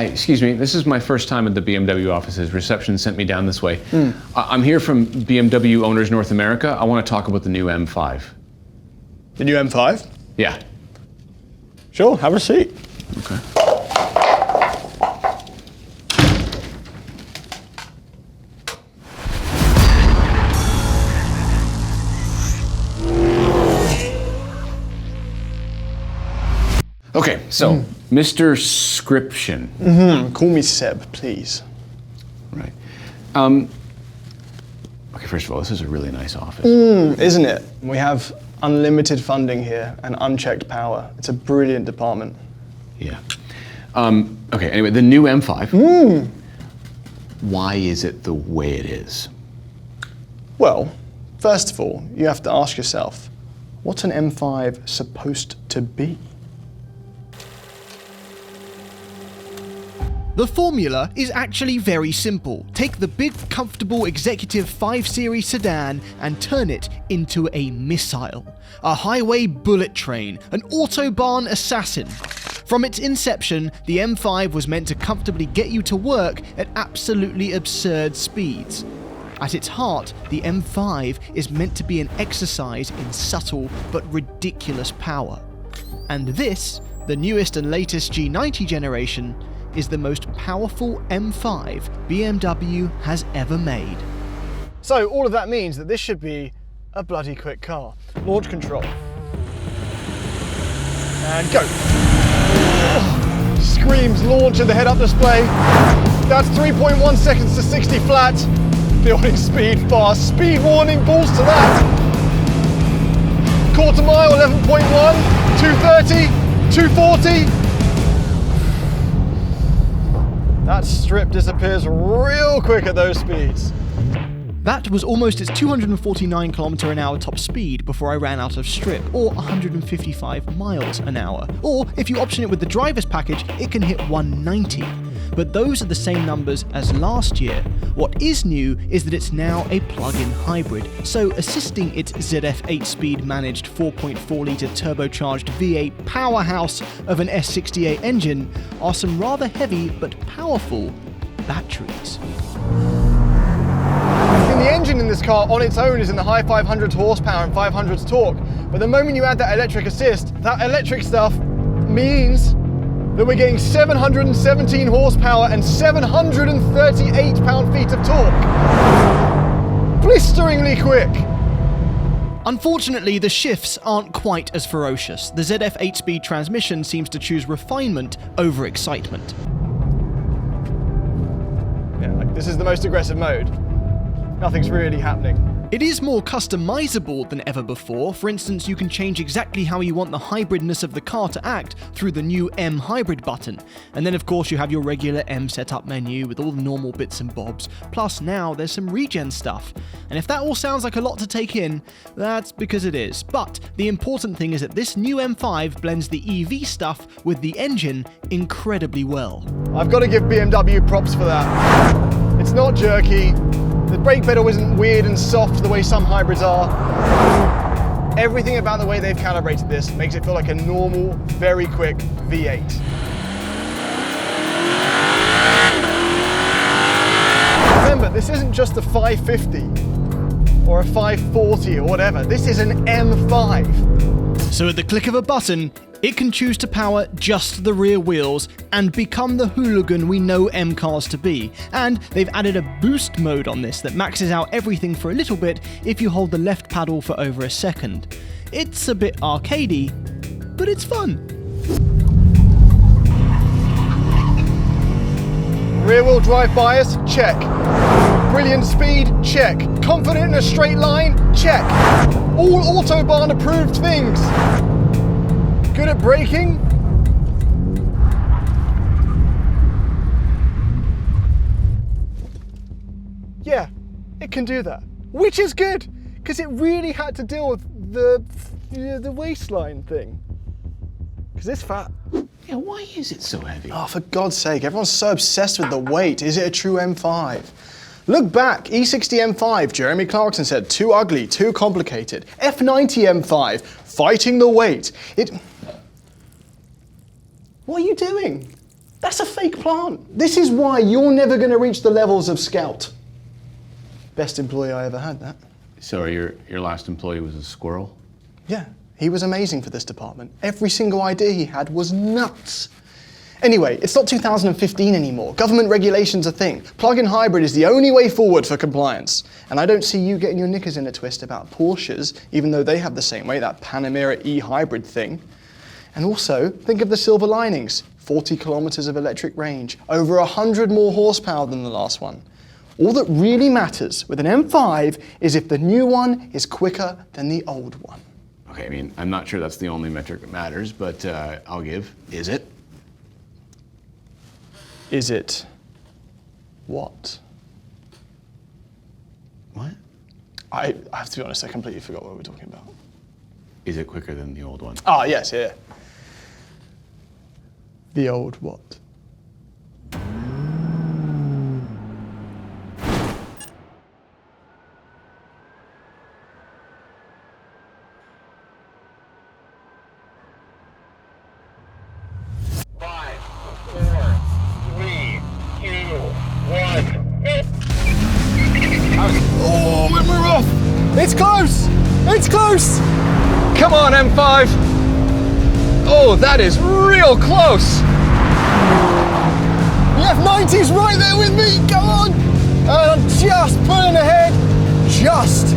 Hi, excuse me. This is my first time at the BMW offices. Reception sent me down this way. I'm here from BMW Owners North America. I want to talk about the new M5. The new M5? Yeah. Sure, have a seat. Okay. Okay, so, Mr. Scription. Call me Seb, please. Right. Okay, first of all, this is a really nice office. Isn't it? We have unlimited funding here and unchecked power. It's a brilliant department. Yeah. Okay, anyway, the new M5. Why is it the way it is? Well, first of all, you have to ask yourself, what's an M5 supposed to be? The formula is actually very simple. Take the big, comfortable Executive 5 Series sedan and turn it into a missile. A highway bullet train, an autobahn assassin. From its inception, the M5 was meant to comfortably get you to work at absolutely absurd speeds. At its heart, the M5 is meant to be an exercise in subtle but ridiculous power. And this, the newest and latest G90 generation, is the most powerful M5 BMW has ever made. So all of that means that this should be a bloody quick car. Launch control. And go. Screams launch at the head-up display. That's 3.1 seconds to 60 flat. Building speed fast. Speed warning, balls to that. Quarter mile, 11.1, 230, 240. That strip disappears real quick at those speeds. That was almost its 249 km/h top speed before I ran out of strip, or 155 miles an hour. Or if you option it with the driver's package, it can hit 190. But those are the same numbers as last year. What is new is that it's now a plug-in hybrid, so assisting its ZF 8-speed managed 4.4 litre turbocharged V8 powerhouse of an S68 engine are some rather heavy but powerful batteries. The engine in this car on its own is in the high 500s horsepower and 500s torque, but the moment you add that electric assist, that electric stuff means that we're getting 717 horsepower and 738 pound-feet of torque. Blisteringly quick. Unfortunately, the shifts aren't quite as ferocious. The ZF 8-speed transmission seems to choose refinement over excitement. Yeah, like this is the most aggressive mode. Nothing's really happening. It is more customizable than ever before. For instance, you can change exactly how you want the hybridness of the car to act through the new M Hybrid button. And then of course you have your regular M setup menu with all the normal bits and bobs. Plus now there's some regen stuff. And if that all sounds like a lot to take in, that's because it is. But the important thing is that this new M5 blends the EV stuff with the engine incredibly well. I've got to give BMW props for that. It's not jerky. The brake pedal isn't weird and soft the way some hybrids are. Everything about the way they've calibrated this makes it feel like a normal, very quick V8. Remember, this isn't just a 550 or a 540 or whatever. This is an M5. So at the click of a button, it can choose to power just the rear wheels and become the hooligan we know M cars to be. And they've added a boost mode on this that maxes out everything for a little bit if you hold the left paddle for over a second. It's a bit arcadey, but it's fun. Rear wheel drive bias, check. Brilliant speed, check. Confident in a straight line, check. All Autobahn approved things. Good at braking? Yeah, it can do that. Which is good, because it really had to deal with the waistline thing. Because it's fat. Yeah, why is it so heavy? Oh, for God's sake, everyone's so obsessed with the weight. Is it a true M5? Look back, E60 M5, Jeremy Clarkson said, too ugly, too complicated. F90 M5, fighting the weight. What are you doing? That's a fake plant. This is why you're never going to reach the levels of Scout. Best employee I ever had, that. So your last employee was a squirrel? Yeah, he was amazing for this department. Every single idea he had was nuts. Anyway, it's not 2015 anymore. Government regulation's a thing. Plug-in hybrid is the only way forward for compliance. And I don't see you getting your knickers in a twist about Porsches, even though they have the same way, that Panamera e-hybrid thing. And also, think of the silver linings. 40 kilometers of electric range, over 100 more horsepower than the last one. All that really matters with an M5 is if the new one is quicker than the old one. Okay, I mean, I'm not sure that's the only metric that matters, but I'll give. Is it? Is it what? What? I have to be honest, I completely forgot what we were talking about. Is it quicker than the old one? Ah, yes, yeah. The old what? Oh, we're off! It's close! It's close! Come on, M5! Oh, that is real close! The F90's right there with me! Come on! And I'm just pulling ahead. Just!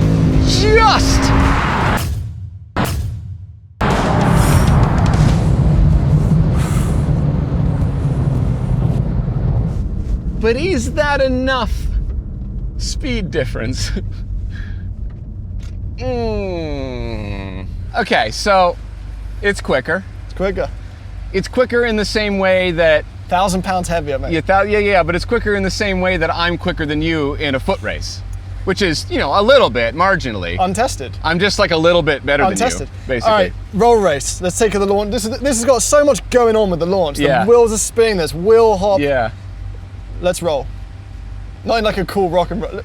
But is that enough speed difference? Okay, so it's quicker. It's quicker. It's quicker in the same way that 1,000 pounds heavier, mate. yeah, but it's quicker in the same way that I'm quicker than you in a foot race, which is, you know, a little bit, marginally. Untested. I'm just like a little bit better Untested. than you, basically. All right, roll race. Let's take the launch. This has got so much going on with the launch. Yeah. The wheels are spinning. There's wheel hop. Yeah. Let's roll. Not in like a cool rock and roll.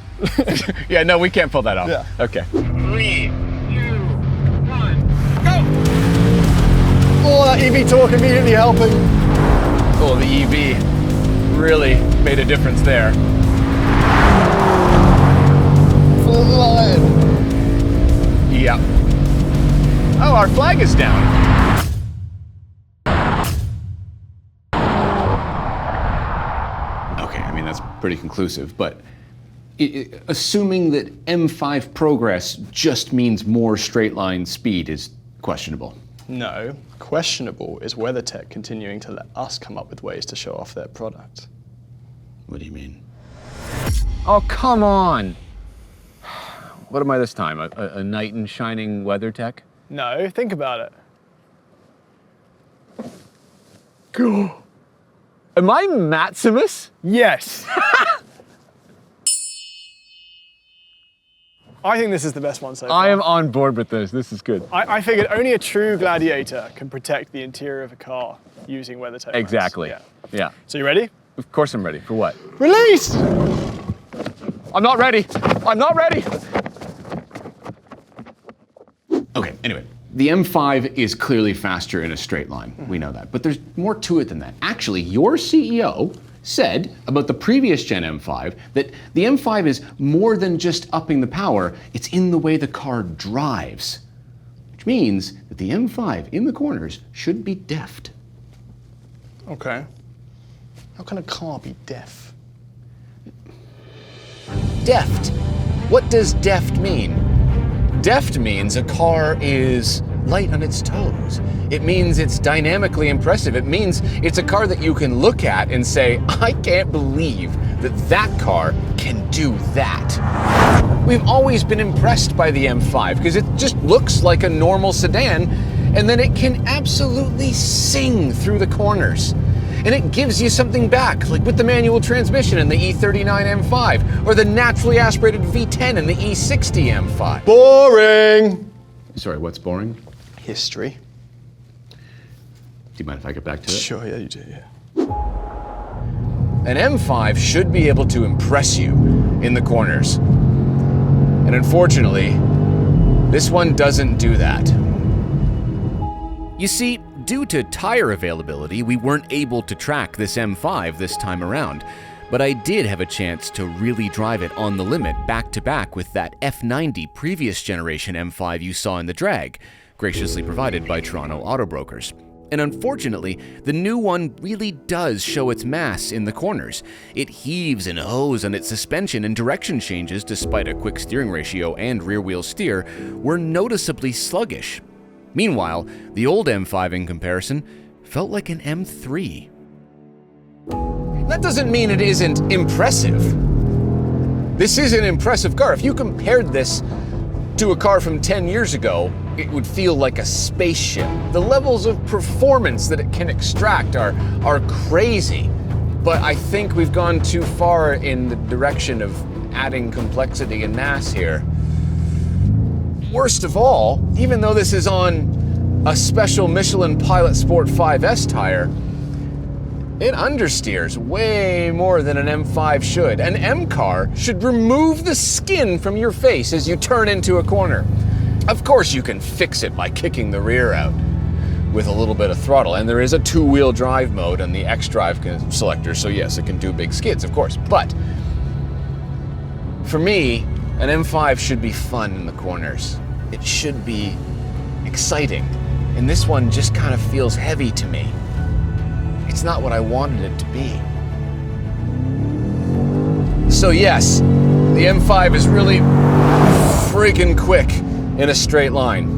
Yeah, no, we can't pull that off. Yeah. Okay. 3, 2, 1, go! Oh, that EV torque immediately helping. Oh, the EV really made a difference there. Flying. Yeah. Oh, our flag is down. Okay, I mean, that's pretty conclusive, but assuming that M5 progress just means more straight line speed is questionable. No, questionable is WeatherTech continuing to let us come up with ways to show off their product. What do you mean? Oh, come on. What am I this time? A knight in shining WeatherTech? No, think about it. Go. Am I Maximus? Yes. I think this is the best one so far. I am on board with this. This is good. I figured only a true gladiator can protect the interior of a car using WeatherTech. Exactly. Yeah. Yeah. So you ready? Of course I'm ready. For what? Release! I'm not ready. I'm not ready. Okay, anyway. The M5 is clearly faster in a straight line. We know that. But there's more to it than that. Actually, your CEO said about the previous Gen M5 that the M5 is more than just upping the power, it's in the way the car drives. Which means that the M5 in the corners should be deft. Okay. How can a car be deaf? Deft. What does deft mean? Deft means a car is light on its toes. It means it's dynamically impressive. It means it's a car that you can look at and say, I can't believe that that car can do that. We've always been impressed by the M5 because it just looks like a normal sedan, and then it can absolutely sing through the corners. And it gives you something back, like with the manual transmission in the E39 M5, or the naturally aspirated V10 in the E60 M5. Boring! Sorry, what's boring? History. Do you mind if I get back to it? Sure, yeah, you do, yeah. An M5 should be able to impress you in the corners. And unfortunately, this one doesn't do that. You see, Due to tire availability, we weren't able to track this M5 this time around, but I did have a chance to really drive it on the limit back to back with that F90 previous generation M5 you saw in the drag, graciously provided by Toronto Autobrokers. And unfortunately, the new one really does show its mass in the corners. It heaves and hoes on its suspension, and direction changes, despite a quick steering ratio and rear-wheel steer, were noticeably sluggish. Meanwhile, the old M5 in comparison felt like an M3. That doesn't mean it isn't impressive. This is an impressive car. If you compared this to a car from 10 years ago, it would feel like a spaceship. The levels of performance that it can extract are crazy. But I think we've gone too far in the direction of adding complexity and mass here. Worst of all, even though this is on a special Michelin Pilot Sport 5S tire, it understeers way more than an M5 should. An M car should remove the skin from your face as you turn into a corner. Of course you can fix it by kicking the rear out with a little bit of throttle, and there is a two-wheel drive mode on the X-Drive selector, so yes, it can do big skids, of course. But for me, an M5 should be fun in the corners. It should be exciting, and this one just kind of feels heavy to me. It's not what I wanted it to be. So yes, the M5 is really freaking quick in a straight line.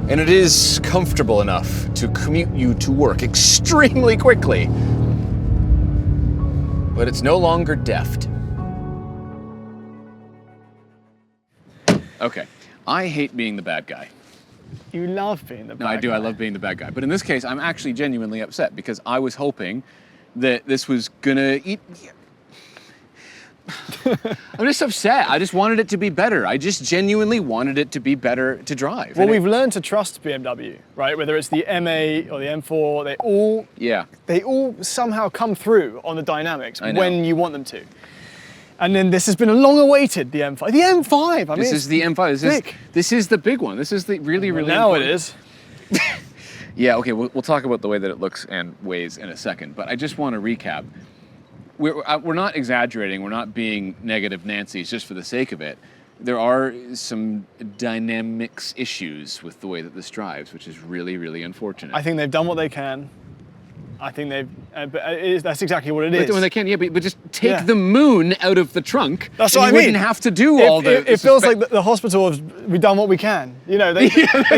And it is comfortable enough to commute you to work extremely quickly. But it's no longer deft. Okay, I hate being the bad guy. You love being the bad guy. No, I do. I love being the bad guy. But in this case, I'm actually genuinely upset because I was hoping that this was gonna eat. I'm just upset. I just wanted it to be better. I just genuinely wanted it to be better to drive. Well, we've learned to trust BMW, right? Whether it's the M8 or the M4, they all somehow come through on the dynamics when you want them to. And then this has been a long-awaited, the M5. The M5! This is the M5. This is the big one. This is the really now important. It is. Yeah, okay, we'll talk about the way that it looks and weighs in a second, but I just want to recap. We're not exaggerating, we're not being negative Nancy's just for the sake of it. There are some dynamics issues with the way that this drives, which is really, really unfortunate. I think they've done what they can. I think that's exactly what it is. When they can, yeah, but just take the moon out of the trunk. That's what I mean. You wouldn't have to do all the... It feels like the hospital has, we've done what we can. You know, they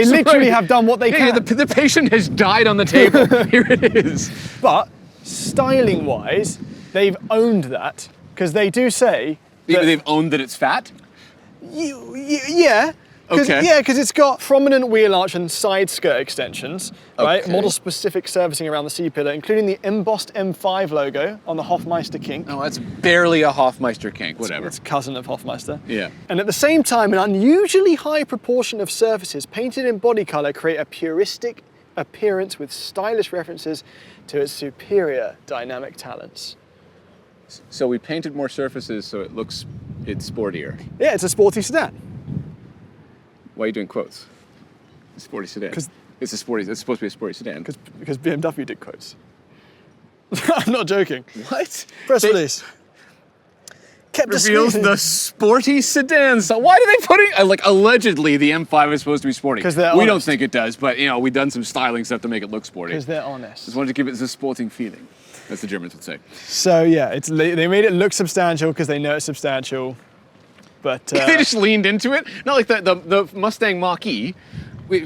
literally have done what they can. Yeah, the patient has died on the table. Here it is. But styling-wise, they've owned that, because they do say... They've owned that it's fat? Yeah. Okay. Yeah, because it's got prominent wheel arch and side skirt extensions, right? Okay. Model-specific servicing around the C-pillar, including the embossed M5 logo on the Hofmeister kink. Oh, that's barely a Hofmeister kink, whatever. It's a cousin of Hofmeister. Yeah. And at the same time, an unusually high proportion of surfaces painted in body color create a puristic appearance with stylish references to its superior dynamic talents. So we painted more surfaces so it's sportier. Yeah, it's a sporty sedan. Why are you doing quotes? A sporty sedan. It's supposed to be a sporty sedan. Because BMW did quotes. I'm not joking. What? Press release. Kept Reveals the sporty sedan. So why do they put it? Like, allegedly, the M5 is supposed to be sporty. Because they're We don't honest. think it does, but we've done some styling stuff to make it look sporty. Because they're honest. Just wanted to give it the sporting feeling, as the Germans would say. So yeah, they made it look substantial because they know it's substantial. But they just leaned into it. Not like the Mustang Mach-E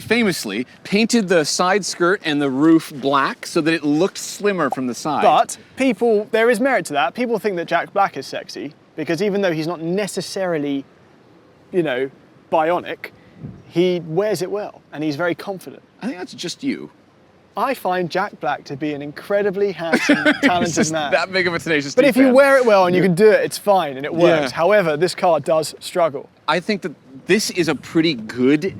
famously painted the side skirt and the roof black so that it looked slimmer from the side. But there is merit to that. People think that Jack Black is sexy because even though he's not necessarily, bionic, he wears it well and he's very confident. I think that's just you. I find Jack Black to be an incredibly handsome, talented man. That big of a Tenacious But D if you fan. wear it well and you can do it, it's fine and it works. Yeah. However, this car does struggle. I think that this is a pretty good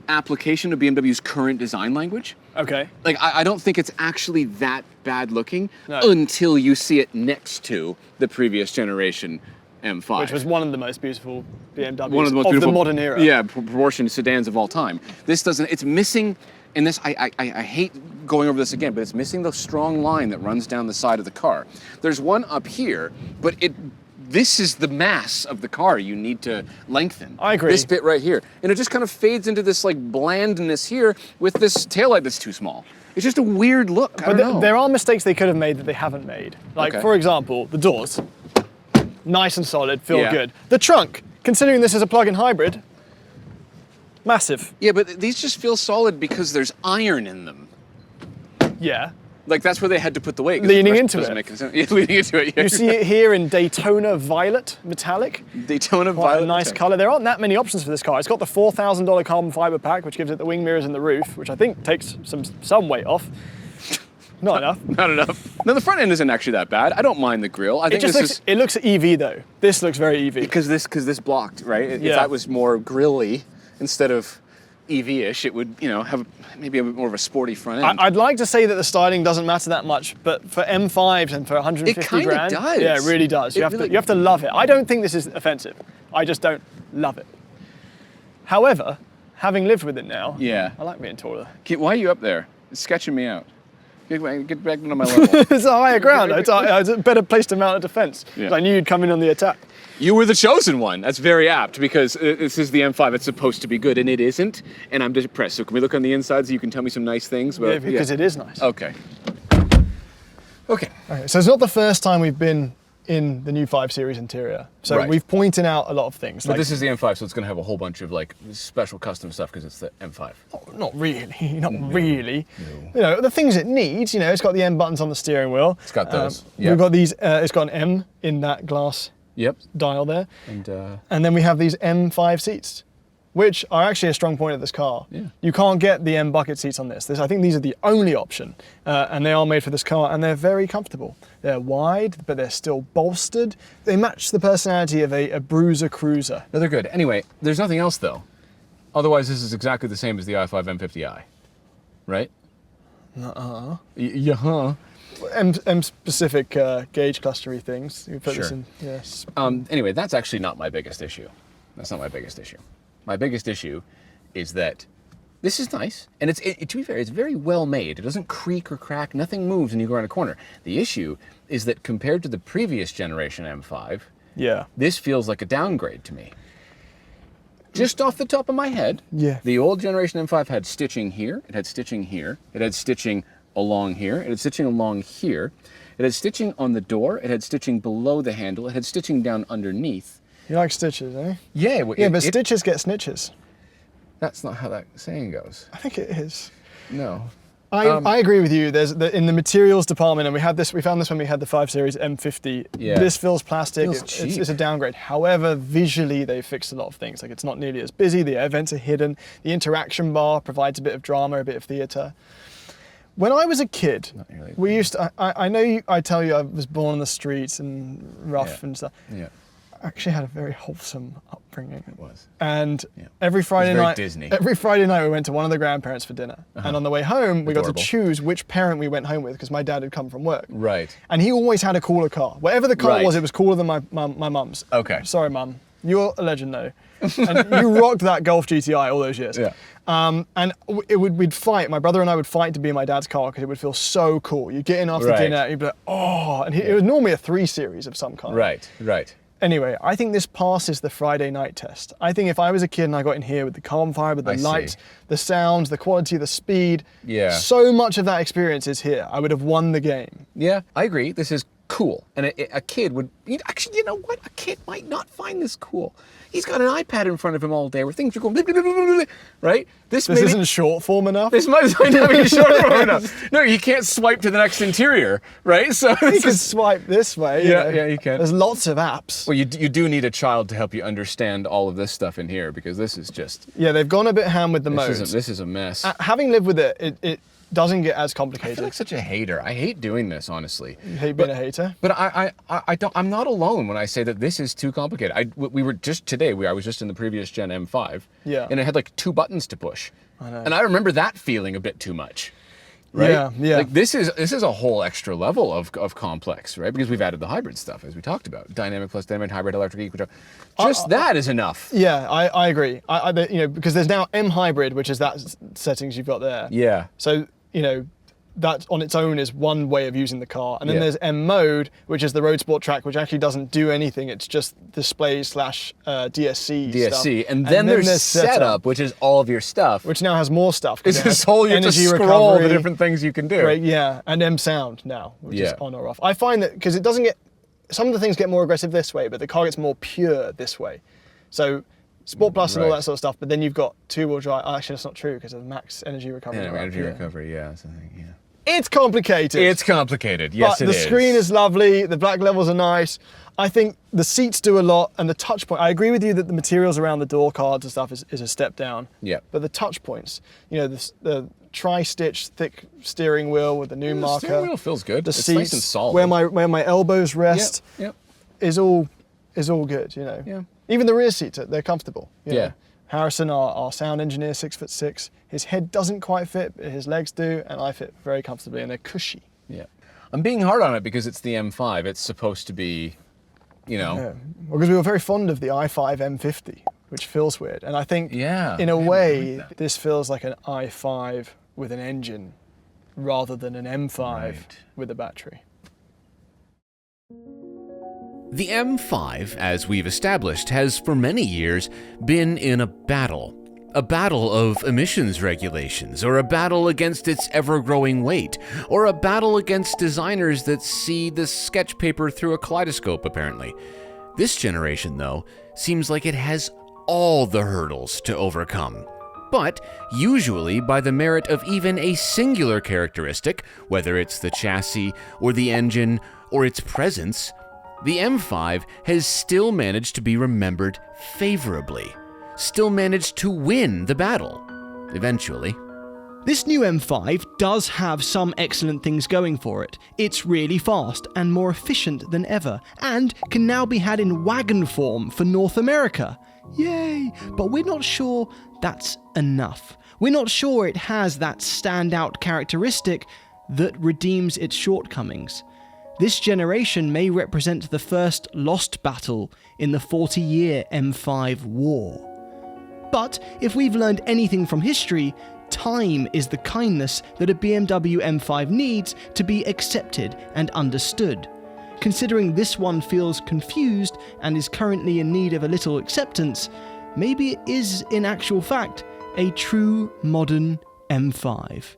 application of BMW's current design language. Okay. Like, I don't think it's actually that bad looking No. until you see it next to the previous generation M5. Which was one of the most beautiful BMWs One of the most of beautiful, the modern era. Yeah, proportioned sedans of all time. This doesn't, it's missing and this, I hate going over this again, but it's missing the strong line that runs down the side of the car. There's one up here, but this is the mass of the car you need to lengthen. I agree. This bit right here. And it just kind of fades into this like blandness here with this taillight that's too small. It's just a weird look, I don't know. There are mistakes they could have made that they haven't made. Like, Okay. for example, the doors. Nice and solid, feel Yeah. good. The trunk, considering this is a plug-in hybrid, massive. Yeah, but these just feel solid because there's iron in them. Yeah. Like that's where they had to put the weight. 'cause Leaning the rest into doesn't it. make sense. Yeah, leaning into it. Yeah. You see it here in Daytona Violet Metallic. Daytona Quite Violet. a nice colour. There aren't that many options for this car. It's got the $4,000 carbon fibre pack, which gives it the wing mirrors and the roof, which I think takes some weight off. Not enough. Not enough. No, the front end isn't actually that bad. I don't mind the grille. I think It looks EV though. This looks very EV. because this blocked, right? If Yeah. that was more grilly instead of EV-ish, it would, have maybe a bit more of a sporty front end. I'd like to say that the styling doesn't matter that much, but for M5s and for 150 It kinda grand, does. yeah, it really does. You have to love it. I don't think this is offensive. I just don't love it. However, having lived with it now, Yeah. I like being taller. Why are you up there? It's sketching me out. Get back on my level. It's a higher ground. It's a better place to mount a defense. Yeah. 'Cause I knew you'd come in on the attack. You were the chosen one. That's very apt because this is the M5. It's supposed to be good, and it isn't. And I'm depressed. So can we look on the inside so you can tell me some nice things? Yeah, because it is nice. Okay. Okay. Okay, so it's not the first time we've been in the new 5 Series interior. So Right. we've pointed out a lot of things. But this is the M5, so it's going to have a whole bunch of like special custom stuff because it's the M5. Not really, not really. You know, the things it needs, it's got the M buttons on the steering wheel. It's got those, yeah. We've got these, it's got an M in that glass Yep. dial there. And And then we have these M5 seats, which are actually a strong point of this car. Yeah. You can't get the M bucket seats on this. I think these are the only option, and they are made for this car, and they're very comfortable. They're wide, but they're still bolstered. They match the personality of a bruiser cruiser. no, they're good. Anyway, there's nothing else though. Otherwise, this is exactly the same as the i5 M50i, right? Yeah. M specific gauge clustery things. You put this Sure. in. Yes. Anyway, that's actually not my biggest issue. That's not my biggest issue. My biggest issue is that this is nice, and to be fair, it's very well made. It doesn't creak or crack. Nothing moves when you go around a corner. The issue is that compared to the previous generation M5, Yeah. this feels like a downgrade to me. Just off the top of my head, Yeah. the old generation M5 had stitching here, it had stitching here, it had stitching along here, it had stitching along here, it had stitching on the door, it had stitching below the handle, it had stitching down underneath. You like stitches, eh? Yeah, Yeah, but stitches get snitches. That's not how that saying goes. I think it is. No. I agree with you. In the materials department, and we found this when we had the 5 Series M50. Yeah. This feels plastic. Feels It's cheap. a downgrade. However, visually they fixed a lot of things. Like it's not nearly as busy. The air vents are hidden. The interaction bar provides a bit of drama, a bit of theatre. When I was a kid, really. we used to. I know. I tell you, I was born on the streets and rough Yeah. and stuff. Yeah, I actually had a very wholesome upbringing. it was. And Yeah. every Friday very night, Disney. every Friday night we went to one of the grandparents for dinner. And on the way home, we got Adorable. to choose which parent we went home with because my dad had come from work. Right. And he always had a cooler car. Whatever the car Right. was, it was cooler than my mum's. Okay. Sorry, mum. You're a legend, though. And you rocked that Golf GTI all those years. Yeah. And we'd fight. My brother and I would fight to be in my dad's car because it would feel so cool. You'd get in after Right. dinner, you'd be like, oh. And it was normally a 3 Series of some kind. Right, right. Anyway, I think this passes the Friday night test. I think if I was a kid and I got in here with the carbon fibre, the I see. light, the sounds, the quality, the speed, Yeah. so much of that experience is here. I would have won the game. Yeah, I agree. This is cool. And a kid would, actually, you know what? A kid might not find this cool. He's got an iPad in front of him all day where things are going, blah, blah, blah, blah, blah, right? This isn't short form enough. This might not be short form enough. No, you can't swipe to the next interior, right? So You this can is, swipe this way. Yeah, yeah, you can. There's lots of apps. well, you do need a child to help you understand all of this stuff in here because this is just, Yeah, they've gone a bit ham with the modes. this is a mess. Having lived with it, it doesn't get as I complicated. feel like such a hater. I hate doing this, honestly. You hate being a hater. But I don't. I'm not alone when I say that this is too complicated. We were just today. I was just in the previous gen M5. Yeah. And it had like 2 buttons to push. I know. And I remember that feeling a bit too much. right? Yeah. Like this is a whole extra level of complex, right? Because we've added the hybrid stuff, as we talked about. Dynamic plus dynamic, hybrid, electric, equal. Just that is enough. Yeah, I agree. Because there's now M hybrid, which is that settings you've got there. Yeah. So, that on its own is one way of using the car. And then Yeah. there's M mode, which is the road sport track, which actually doesn't do anything. It's just display / DSC DSC. stuff. And then there's setup, which is all of your stuff. which now has more stuff. 'cause It's it this has whole, you have to energy scroll the recovery, different things you can do. Right, yeah, and M sound now, which is Yeah. on or off. I find that because it doesn't get, some of the things get more aggressive this way, but the car gets more pure this way. So Sport Plus and all Right. that sort of stuff, but then you've got two-wheel drive. Actually, that's not true because of the max energy recovery. Yeah, right? energy Yeah. recovery, yeah. So, yeah. It's complicated. It's complicated, yes but it the is. screen is lovely, the black levels are nice. I think the seats do a lot, and the touch point, I agree with you that the materials around the door cards and stuff is a step down. Yeah. But the touch points, the tri-stitch thick steering wheel with the new The marker. steering wheel feels good. The It's seats, nice and solid. where my elbows rest Yep. is all good, Yeah. Even the rear seats, they're comfortable. you know. Yeah. Harrison, our sound engineer, 6'6", his head doesn't quite fit, but his legs do, and I fit very comfortably, and they're cushy. Yeah. I'm being hard on it because it's the M5. It's supposed to be, Yeah. Well, because we were very fond of the i5 M50, which feels weird. And I think, Yeah, in a maybe I way, like that. this feels like an i5 with an engine rather than an M5 Right. with a battery. The M5, as we've established, has for many years been in a battle. A battle of emissions regulations, or a battle against its ever-growing weight, or a battle against designers that see the sketch paper through a kaleidoscope, apparently. This generation, though, seems like it has all the hurdles to overcome. But usually by the merit of even a singular characteristic, whether it's the chassis, or the engine, or its presence, the M5 has still managed to be remembered favorably. Still managed to win the battle, eventually. This new M5 does have some excellent things going for it. It's really fast and more efficient than ever, and can now be had in wagon form for North America. Yay! But we're not sure that's enough. We're not sure it has that standout characteristic that redeems its shortcomings. This generation may represent the first lost battle in the 40-year M5 war. But if we've learned anything from history, time is the kindness that a BMW M5 needs to be accepted and understood. Considering this one feels confused and is currently in need of a little acceptance, maybe it is in actual fact a true modern M5.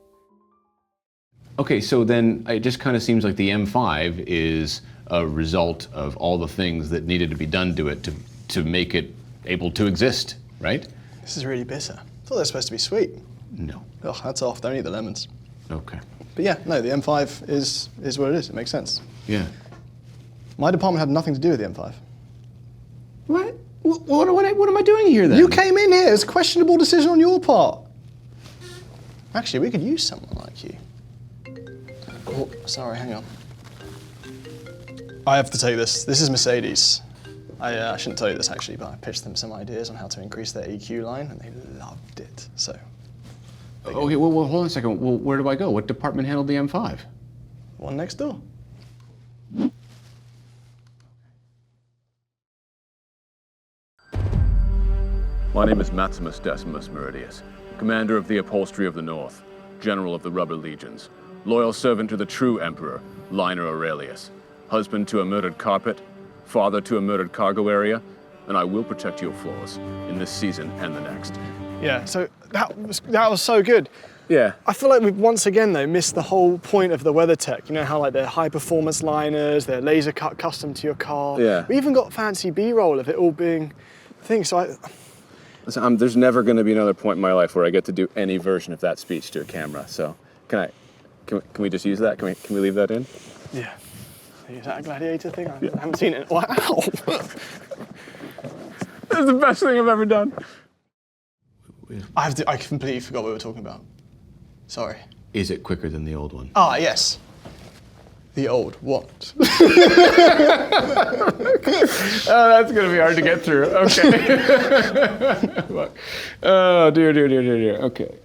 Okay, so then it just kind of seems like the M5 is a result of all the things that needed to be done to it to make it able to exist, right? This is really bitter. I thought they were supposed to be sweet. No. Ugh, hats off, don't eat the lemons. Okay. But yeah, no, the M5 is what it is. It makes sense. Yeah. My department had nothing to do with the M5. What? What am I doing here then? You came in here. It's a questionable decision on your part. Actually, we could use someone like you. Oh, sorry, hang on. I have to take this. This is Mercedes. I shouldn't tell you this actually, but I pitched them some ideas on how to increase their EQ line, and they loved it. So. Okay, well, hold on a second. Well, where do I go? What department handled the M5? One next door. My name is Maximus Decimus Meridius, commander of the Upholstery of the North, general of the Rubber Legions, loyal servant to the true emperor, Liner Aurelius, husband to a murdered carpet, father to a murdered cargo area, and I will protect your floors in this season and the next. Yeah, so that was so good. Yeah. I feel like we've once again though missed the whole point of the WeatherTech. You know how like they're high performance liners, they're laser cut custom to your car. Yeah. We even got fancy B-roll of it all being things. So Listen, there's never going to be another point in my life where I get to do any version of that speech to a camera. So, can we just use that? Can we leave that in? yeah. Is that a gladiator thing? I haven't seen it. Wow. That's the best thing I've ever done. I completely forgot what we were talking about. Sorry. Is it quicker than the old one? Ah, yes. The old what? Oh, that's gonna be hard to get through. Okay. Oh, dear. Okay.